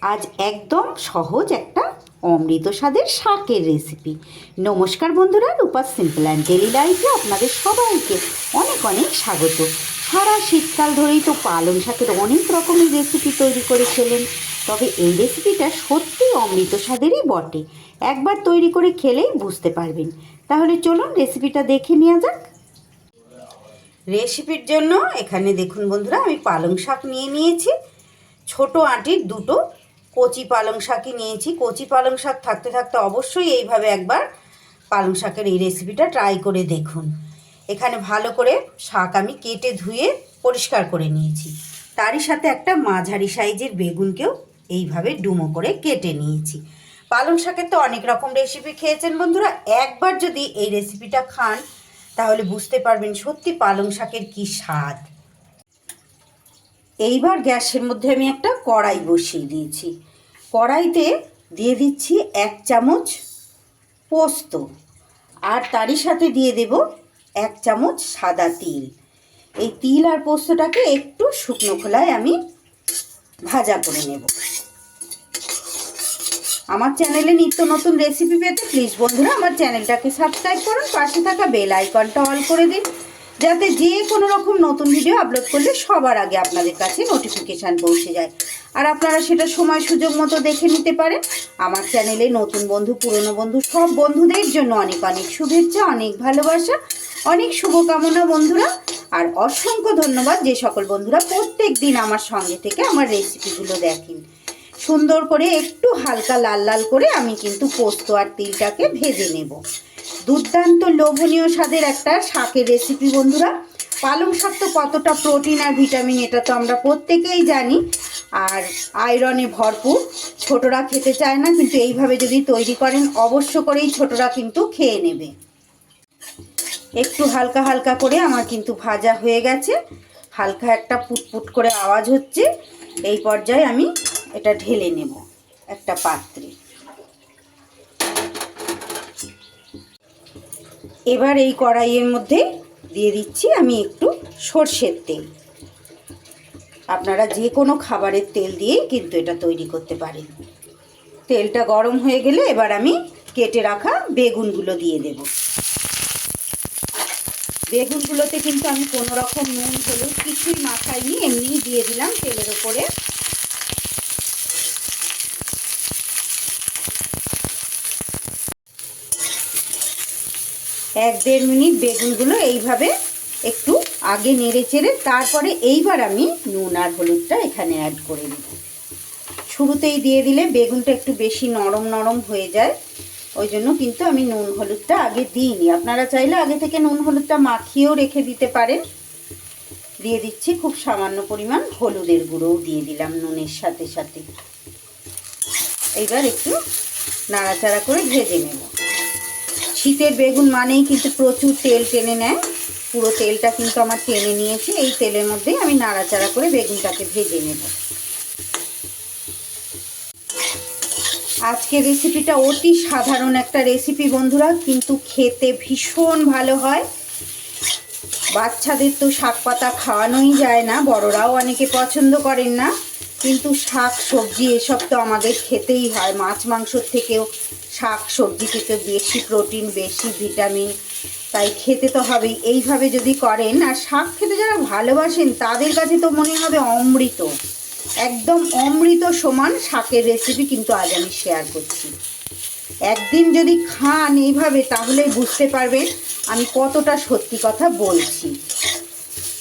আজ একদম সহজ একটা অমৃত স্বাদের শাকের রেসিপি। নমস্কার বন্ধুরা, রূপা সিম্পল অ্যান্ড ডেলি লাইফে আপনাদের সবাইকে অনেক অনেক স্বাগত। সারা শীতকাল ধরেই তো পালং শাকের অনেক রকমের রেসিপি তৈরি করে খেলেন, তবে এই রেসিপিটা সত্যিই অমৃত স্বাদেরই বটে। একবার তৈরি করে খেলেই বুঝতে পারবেন। তাহলে চলুন রেসিপিটা দেখে নেওয়া যাক। রেসিপির জন্য এখানে দেখুন বন্ধুরা, আমি পালং শাক নিয়েছি। ছোট আঁটির দুটো কচি পালং শাকই নিয়েছি। কচি পালং শাক থাকতে থাকতে অবশ্যই এইভাবে একবার পালং শাকের এই রেসিপিটা ট্রাই করে দেখুন। এখানে ভালো করে শাক আমি কেটে ধুয়ে পরিষ্কার করে নিয়েছি। তারই সাথে একটা মাঝারি সাইজের বেগুনকেও এইভাবে ডুমো করে কেটে নিয়েছি। পালং শাকের তো অনেক রকম রেসিপি খেয়েছেন বন্ধুরা, একবার যদি এই রেসিপিটা খান তাহলে বুঝতে পারবেন সত্যি পালং শাকের কী স্বাদ। এইবার গ্যাসের মধ্যে আমি একটা কড়াই বসিয়ে দিয়েছি। কড়াইতে দিয়ে দিচ্ছি 1 চামচ পোস্ত, আর তারই সাথে দিয়ে দেব 1 চামচ সাদা তিল। এই তিল আর পোস্তটাকে একটু শুকনো খোলায় আমি ভাজা করে নেব। আমার চ্যানেলে নিত্য নতুন রেসিপি পেতে প্লিজ বন্ধুরা আমার চ্যানেলটাকে সাবস্ক্রাইব করুন, পাশে থাকা বেল আইকনটা অল করে দিন, যাতে যে কোনো রকম নতুন ভিডিও আপলোড করলে সবার আগে আপনাদের কাছে নোটিফিকেশান পৌঁছে যায়, আর আপনারা সেটা সময় সুযোগ মতো দেখে নিতে পারেন। আমার চ্যানেলে নতুন বন্ধু পুরনো বন্ধু সব বন্ধুদের জন্য অনেক অনেক শুভেচ্ছা, অনেক ভালোবাসা, অনেক শুভকামনা বন্ধুরা। আর অসংখ্য ধন্যবাদ যে সকল বন্ধুরা প্রত্যেক দিন আমার সঙ্গে থেকে আমার রেসিপিগুলো দেখেন। সুন্দর করে একটু হালকা লাল লাল করে আমি কিন্তু পোস্ত আর তিলটাকে ভেজে নেব। দুর্দান্ত লোভনীয় স্বাদের একটা শাকের রেসিপি বন্ধুরা। পালং শাক তো কতটা প্রোটিন আর ভিটামিন এটা তো আমরা প্রত্যেকেই জানি, আর আয়রনে ভরপুর। ছোটরা খেতে চায় না, কিন্তু এইভাবে যদি তৈরি করেন অবশ্য করেই ছোটরা কিন্তু খেয়ে নেবে। একটু হালকা হালকা করে আমার কিন্তু ভাজা হয়ে গেছে, হালকা একটা পুটপুট করে আওয়াজ হচ্ছে। এই পর্যায়ে আমি এটা ঢেলে নেব একটা পাত্রে। এবার এই কড়াইয়ের মধ্যে দিয়ে দিচ্ছি আমি একটু সর্ষের তেল। আপনারা যে কোনো খাবারের তেল দিয়েই কিন্তু এটা তৈরি করতে পারেন। তেলটা গরম হয়ে গেলে এবার আমি কেটে রাখা বেগুনগুলো দিয়ে দেব। বেগুনগুলোতে কিন্তু আমি কোনো রকম নুন হলুদ কিছুই মাখাইনি, এমনিই দিয়ে দিলাম তেলের ওপরে। এক দেড় মিনিট বেগুনগুলো এইভাবে একটু আগে নেড়ে চেড়ে তারপরে এইবার আমি নুন আর হলুদটা এখানে অ্যাড করে দেব। শুরুতেই দিয়ে দিলে বেগুনটা একটু বেশি নরম নরম হয়ে যায়, ওই জন্য কিন্তু আমি নুন হলুদটা আগে দিইনি। আপনারা চাইলে আগে থেকে নুন হলুদটা মাখিয়েও রেখে দিতে পারেন। দিয়ে দিচ্ছি খুব সামান্য পরিমাণ হলুদের গুঁড়োও দিয়ে দিলাম নুনের সাথে সাথে। এইবার একটু নাড়াচাড়া করে ভেজে নেব। শীতের বেগুন মানেই কিন্তু প্রচুর তেল টেনে নেয়, পুরো তেলটা কিন্তু আমার টেনে নিয়েছে। এই তেলের মধ্যেই আমি নাড়াচাড়া করে বেগুনটাকে ভেজে নেব। আজকের রেসিপিটা অতি সাধারণ একটা রেসিপি বন্ধুরা, কিন্তু খেতে ভীষণ ভালো হয়। বাচ্চাদের তো শাক পাতা খাওয়ানোই যায় না, বড়রাও অনেকে পছন্দ করেন না, কিন্তু শাক সবজি এসব তো আমাদের খেতেই হয়। মাছ মাংসর থেকেও শাক সবজি খেতে বেশি প্রোটিন, বেশি ভিটামিন, তাই খেতে তো হবেই। এইভাবে যদি করেন, আর শাক খেতে যারা ভালোবাসেন তাদের কাছে তো মনে হবে অমৃত, একদম অমৃত সমান শাকের রেসিপি কিন্তু আজ আমি শেয়ার করছি। একদিন যদি খান এইভাবে তাহলেই বুঝতে পারবেন আমি কতটা সত্যি কথা বলছি।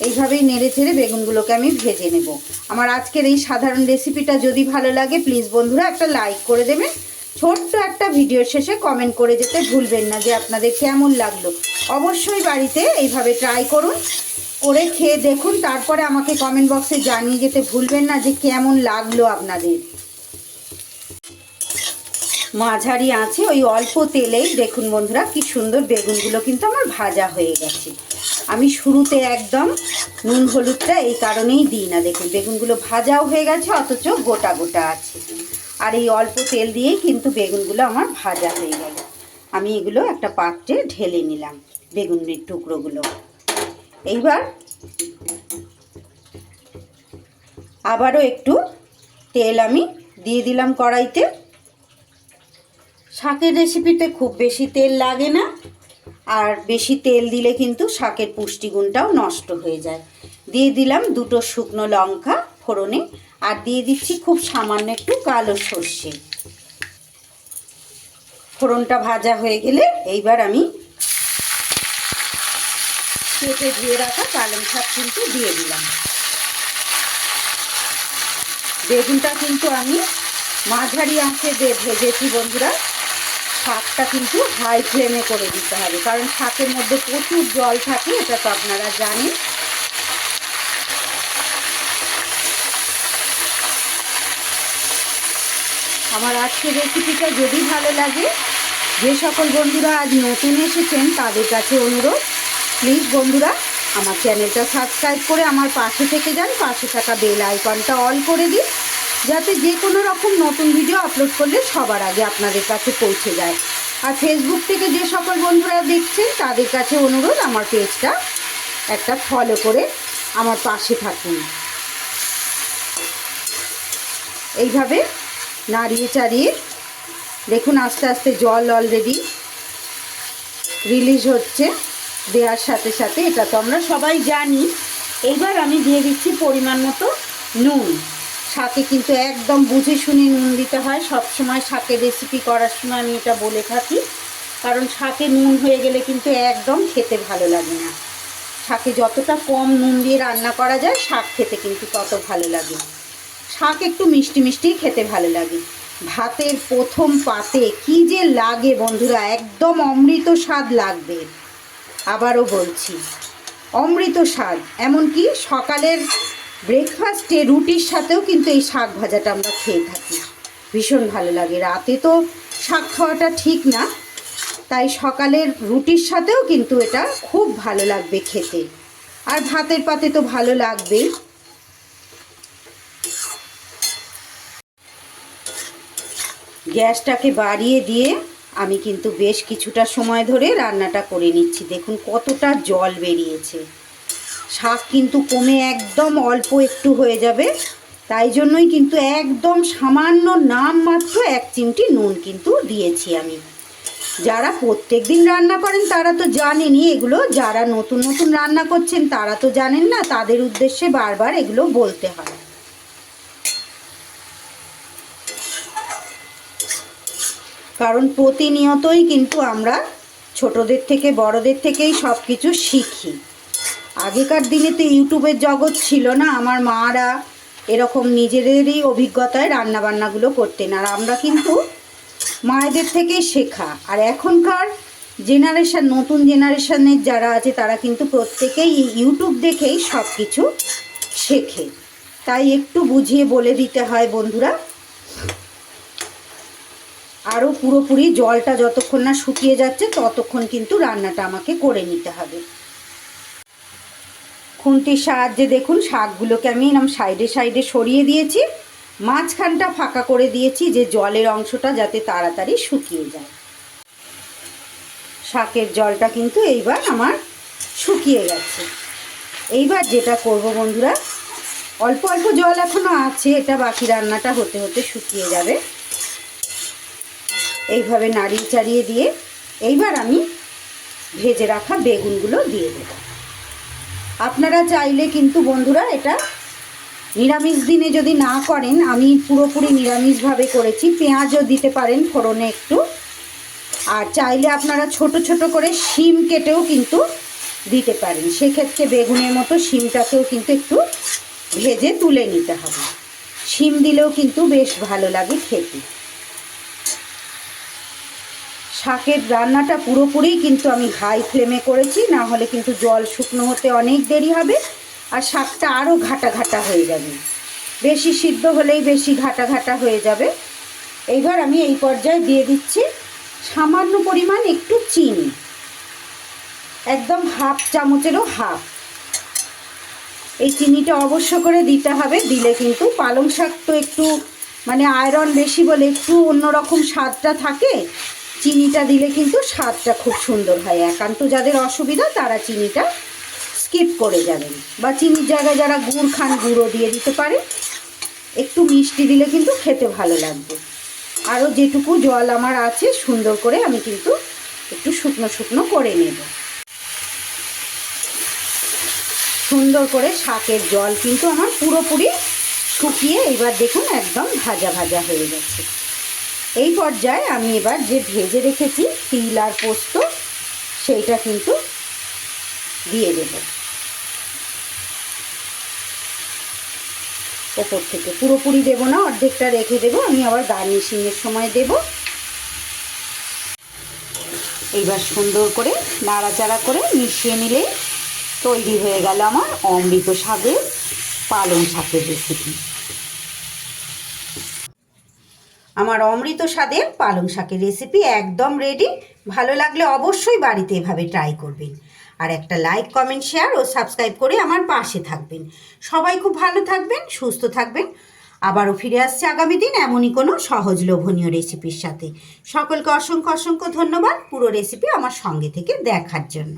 এইভাবেই নেড়ে চেড়ে বেগুনগুলোকে আমি ভেজে নেব। আমার আজকের এই সাধারণ রেসিপিটা যদি ভালো লাগে প্লিজ বন্ধুরা একটা লাইক করে দেবেন। ছোট্ট একটা ভিডিওর শেষে কমেন্ট করে যেতে ভুলবেন না যে আপনাদের কেমন লাগলো। অবশ্যই বাড়িতে এইভাবে ট্রাই করুন, করে খেয়ে দেখুন, তারপরে আমাকে কমেন্ট বক্সে জানিয়ে যেতে ভুলবেন না যে কেমন লাগলো আপনাদের। মাঝারি আছে ওই অল্প তেলেই দেখুন বন্ধুরা কি সুন্দর বেগুনগুলো কিন্তু আমার ভাজা হয়ে গেছে। আমি শুরুতে একদম নুন হলুদটা এই কারণেই দিই না, দেখুন বেগুনগুলো ভাজাও হয়ে গেছে অথচ গোটা গোটা আছে। আর এই অল্প তেল দিয়েই কিন্তু বেগুনগুলো আমার ভাজা হয়ে গেল। আমি এগুলো একটা পাত্রে ঢেলে নিলাম বেগুনের টুকরোগুলো। এইবার আবারও একটু তেল আমি দিয়ে দিলাম কড়াইতে। শাকের রেসিপিতে খুব বেশি তেল লাগে না, আর বেশি তেল দিলে কিন্তু শাকের পুষ্টিগুণটাও নষ্ট হয়ে যায়। দিয়ে দিলাম 2টো শুকনো লঙ্কা ফোড়নে, আর দিয়ে দিচ্ছি খুব সামান্য একটু কালো সর্ষে। ফোড়নটা ভাজা হয়ে গেলে এইবার আমি কেটে ধুয়ে রাখা পালং শাক কিন্তু দিয়ে দিলাম। বেগুনটা কিন্তু আমি মাঝারি আঁচে ভেজেছি বন্ধুরা। শাকটা কিন্তু হাই ফ্লেমে করে দিতে হবে, কারণ শাকের মধ্যে প্রচুর জল থাকে, এটা তো আপনারা জানেন। আমার আজকের রেসিপিটা যদি ভালো লাগে, যে সকল বন্ধুরা আজ নতুন এসেছেন তাদের কাছে অনুরোধ, প্লিজ বন্ধুরা আমার চ্যানেলটা সাবস্ক্রাইব করে আমার পাশে থেকে যান। পাশে থাকা বেল আইকনটা অল করে দিন, যাতে যে কোনো রকম নতুন ভিডিও আপলোড করলে সবার আগে আপনাদের কাছে পৌঁছে যায়। আর ফেসবুক থেকে যে সকল বন্ধুরা দেখছেন তাদের কাছে অনুরোধ, আমার পেজটা একটা ফলো করে আমার পাশে থাকুন। এইভাবে নাড়িয়ে চাড়িয়ে দেখুন আস্তে আস্তে জল অলরেডি রিলিজ হচ্ছে দেওয়ার সাথে সাথে, এটা তো আমরা সবাই জানি। এইবার আমি দিয়ে দিচ্ছি পরিমাণ মতো নুন। শাকে কিন্তু একদম বুঝে শুনে নুন দিতে হয় সব সময়। শাকের রেসিপি করার সময় আমি এটা বলে থাকি, কারণ শাকে নুন হয়ে গেলে কিন্তু একদম খেতে ভালো লাগে না। শাকে যতটা কম নুন দিয়ে রান্না করা যায় শাক খেতে কিন্তু তত ভালো লাগে। শাক একটু মিষ্টি মিষ্টি খেতে ভালো লাগে। ভাতের প্রথম পাতে কি যে লাগে বন্ধুরা, একদম অমৃত স্বাদ লাগবে। আবারও বলছি, অমৃত স্বাদ। এমনকি সকালের ব্রেকফাস্টে রুটির সাথেও কিন্তু এই শাক ভাজাটা আমরা খেয়ে থাকি, ভীষণ ভালো লাগে। রাতে তো শাক খাওয়াটা ঠিক না, তাই সকালের রুটির সাথেও কিন্তু এটা খুব ভালো লাগবে খেতে, আর ভাতের পাতে তো ভালো লাগবেই। গ্যাসটাকে বাড়িয়ে দিয়ে আমি কিন্তু বেশ কিছুটা সময় ধরে রান্নাটা করে নিচ্ছি। দেখুন কতটা জল বেরিয়েছে। শাক কিন্তু কমে একদম অল্প একটু হয়ে যাবে, তাই জন্যই কিন্তু একদম সামান্য নামমাত্র 1 চিমটি নুন কিন্তু দিয়েছি আমি। যারা প্রত্যেক দিন রান্না করেন তারা তো জানেনই এগুলো, যারা নতুন নতুন রান্না করছেন তারা তো জানেন না, তাদের উদ্দেশ্যে বারবার এগুলো বলতে হয়। কারণ প্রতিনিয়তই কিন্তু আমরা ছোটদের থেকে বড়দের থেকেই সব কিছু শিখি। আগেকার দিনে তো ইউটিউবের জগৎ ছিল না, আমার মারা এরকম নিজেদেরই অভিজ্ঞতায় রান্নাবান্নাগুলো করতেন, আর আমরা কিন্তু মায়েদের থেকেই শেখা। আর এখনকার জেনারেশান, নতুন জেনারেশানের যারা আছে তারা কিন্তু প্রত্যেকেই ইউটিউব দেখেই সব কিছু শেখে, তাই একটু বুঝিয়ে বলে দিতে হয় বন্ধুরা। আরও পুরোপুরি জলটা যতক্ষণ না শুকিয়ে যাচ্ছে ততক্ষণ কিন্তু রান্নাটা আমাকে করে নিতে হবে। খুন্তির সাহায্যে দেখুন শাকগুলোকে আমি এরকম সাইডে সাইডে সরিয়ে দিয়েছি, মাঝখানটা ফাঁকা করে দিয়েছি যে জলের অংশটা যাতে তাড়াতাড়ি শুকিয়ে যায়। শাকের জলটা কিন্তু এইবার আমার শুকিয়ে গেছে। এইবার যেটা করব বন্ধুরা, অল্প অল্প জল এখনও আছে, এটা বাকি রান্নাটা হতে হতে শুকিয়ে যাবে। এইভাবে নাড়িয়ে চাড়িয়ে দিয়ে এইবার আমি ভেজে রাখা বেগুনগুলো দিয়ে দেব। আপনারা চাইলে কিন্তু বন্ধুরা এটা নিরামিষ দিনে যদি না করেন, আমি পুরোপুরি নিরামিষভাবে করেছি, পেঁয়াজও দিতে পারেন ফোড়নে একটু, আর চাইলে আপনারা ছোট ছোট করে শিম কেটেও কিন্তু দিতে পারেন। সেক্ষেত্রে বেগুনের মতো শিমটাকেও কিন্তু একটু ভেজে তুলে নিতে হবে। শিম দিলেও কিন্তু বেশ ভালো লাগে খেতে। শাকের রান্নাটা পুরোপুরি কিন্তু আমি হাই ফ্লেমে করেছি, না হলে কিন্তু জল শুকনো হতে অনেক দেরি হবে আর শাকটা আরও ঘাটা ঘাটা হয়ে যাবে। বেশি সিদ্ধ হলেই বেশি ঘাটা ঘাটা হয়ে যাবে। এইবার আমি এই পর্যায়ে দিয়ে দিচ্ছি সামান্য পরিমাণ একটু চিনি, একদম হাফ চামচেরও হাফ। এই চিনিটা অবশ্য করে দিতে হবে, দিলে কিন্তু পালং শাক তো একটু মানে আয়রন বেশি বলে একটু অন্যরকম স্বাদটা থাকে, চিনিটা দিলে কিন্তু স্বাদটা খুব সুন্দর হয়। একান্ত যাদের অসুবিধা তারা চিনিটা স্কিপ করে যাবেন, বা চিনির জায়গায় যারা গুড় খান গুঁড়ো দিয়ে দিতে পারে। একটু মিষ্টি দিলে কিন্তু খেতে ভালো লাগবে। আরও যেটুকু জল আমার আছে সুন্দর করে আমি কিন্তু একটু শুকনো শুকনো করে নেব। সুন্দর করে শাকের জল কিন্তু আমার পুরোপুরি শুকিয়ে এবার দেখুন একদম ভাজা ভাজা হয়ে গেছে। এই পর্যায়ে আমি এবার যে ভেজে রেখেছি তিল আর পোস্ত সেইটা কিন্তু দিয়ে দেব ওপর থেকে। পুরোপুরি দেব না, অর্ধেকটা রেখে দেব, আমি আবার গার্নিশিংয়ের সময় দেব। এইবার সুন্দর করে নাড়াচাড়া করে মিশিয়ে নিলেই তৈরি হয়ে গেল আমার অমৃত শাকের পালং শাকের রেসিপি। আমার অমৃত স্বাদের পালং শাকের রেসিপি একদম রেডি। ভালো লাগলে অবশ্যই বাড়িতে এভাবে ট্রাই করবেন। আর একটা লাইক, কমেন্ট, শেয়ার ও সাবস্ক্রাইব করে আমার পাশে থাকবেন। সবাই খুব ভালো থাকবেন, সুস্থ থাকবেন। আবারও ফিরে আসছে আগামী দিন এমনই কোনো সহজ লোভনীয় রেসিপির সাথে। সকলকে অসংখ্য অসংখ্য ধন্যবাদ পুরো রেসিপি আমার সঙ্গে থেকে দেখার জন্য।